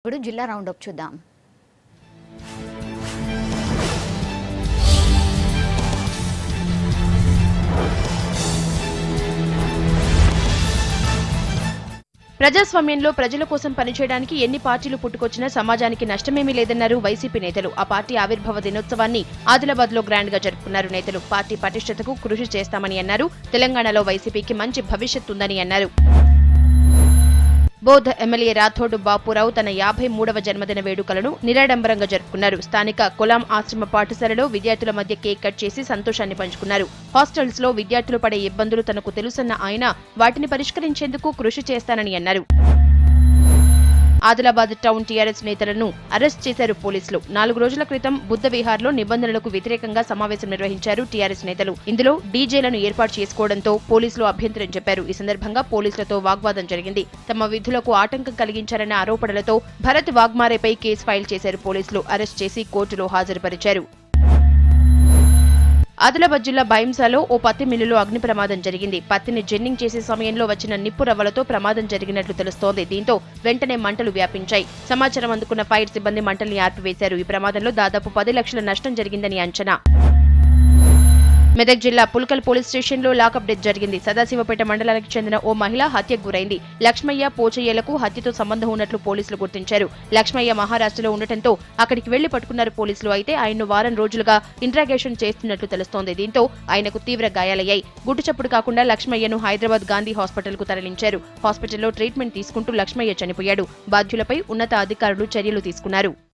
ఇప్పుడు జిల్లా రౌండప్ చూద్దాం. ప్రజాస్వామ్యంలో ప్రజల కోసం పనిచేయడానికి ఎన్ని పార్టీలు పుట్టుకొచ్చినా సమాజానికి నష్టమేమీ లేదన్నారు వైసీపీ నేతలు. ఆ పార్టీ ఆవిర్భావ దినోత్సవాన్ని ఆదిలాబాద్లో గ్రాండ్ గా జరుపుకున్నారు నేతలు. పార్టీ పటిష్టతకు కృషి చేస్తామని అన్నారు. తెలంగాణలో వైసీపీకి మంచి భవిష్యత్తు ఉందని అన్నారు. బోధ్ ఎమ్మెల్యే రాథోడ్ బాపురావు తన 53వ జన్మదిన వేడుకలను నిరాడంబరంగా జరుపుకున్నారు. స్థానిక కొలాం ఆశ్రమ పాఠశాలలో విద్యార్థుల మధ్య కేక్ కట్ చేసి సంతోషాన్ని పంచుకున్నారు. హాస్టల్స్ లో విద్యార్థులు పడే ఇబ్బందులు తనకు తెలుసన్న ఆయన వాటిని పరిష్కరించేందుకు కృషి చేస్తానని అన్నారు. ఆదిలాబాద్ టౌన్ టీఆర్ఎస్ నేతలను అరెస్ట్ చేశారు పోలీసులు. 4 రోజుల క్రితం బుద్ధ విహార్లో నిబంధనలకు వ్యతిరేకంగా సమావేశం నిర్వహించారు టీఆర్ఎస్ నేతలు. ఇందులో డీజేలను ఏర్పాటు చేసుకోవడంతో పోలీసులు అభ్యంతరం చెప్పారు. ఈ సందర్భంగా పోలీసులతో వాగ్వాదం జరిగింది. తమ విధులకు ఆటంకం కలిగించారన్న ఆరోపణలతో భరత్ వాగ్మారేపై కేసు ఫైల్ చేశారు పోలీసులు. అరెస్ట్ చేసి కోర్టులో హాజరుపరిచారు. ఆదిలాబాద్ జిల్లా భైంసాలో ఓ పత్తి మిల్లులో అగ్ని ప్రమాదం జరిగింది. పత్తిని జెన్నింగ్ చేసే సమయంలో వచ్చిన నిప్పు రవ్వలతో ప్రమాదం జరిగినట్లు తెలుస్తోంది. దీంతో వెంటనే మంటలు వ్యాపించాయి. సమాచారం అందుకున్న ఫైర్ సిబ్బంది మంటల్ని ఆర్పివేశారు. ఈ ప్రమాదంలో దాదాపు 10 లక్షల నష్టం జరిగిందని అంచనా. మెదక్ జిల్లా పుల్కల్ పోలీస్ స్టేషన్లో లాకప్ డెత్ జరిగింది. సదాశివపేట మండలానికి చెందిన ఓ మహిళ హత్యకు గురైంది. లక్ష్మయ్య పోచయ్యలకు హత్యతో సంబంధం ఉన్నట్లు పోలీసులు గుర్తించారు. లక్ష్మయ్య మహారాష్ట్రలో ఉండటంతో అక్కడికి వెళ్లి పట్టుకున్నారు పోలీసులు. అయితే ఆయన్ను వారం రోజులుగా ఇంట్రాగేషన్ చేస్తున్నట్లు తెలుస్తోంది. దీంతో ఆయనకు తీవ్ర గాయాలయ్యాయి. గుట్టుచప్పుడు కాకుండా లక్ష్మయ్యను హైదరాబాద్ గాంధీ హాస్పిటల్ కు తరలించారు. హాస్పిటల్లో ట్రీట్మెంట్ తీసుకుంటూ లక్ష్మయ్య చనిపోయాడు. బాధ్యులపై ఉన్నత అధికారులు చర్యలు తీసుకున్నారు.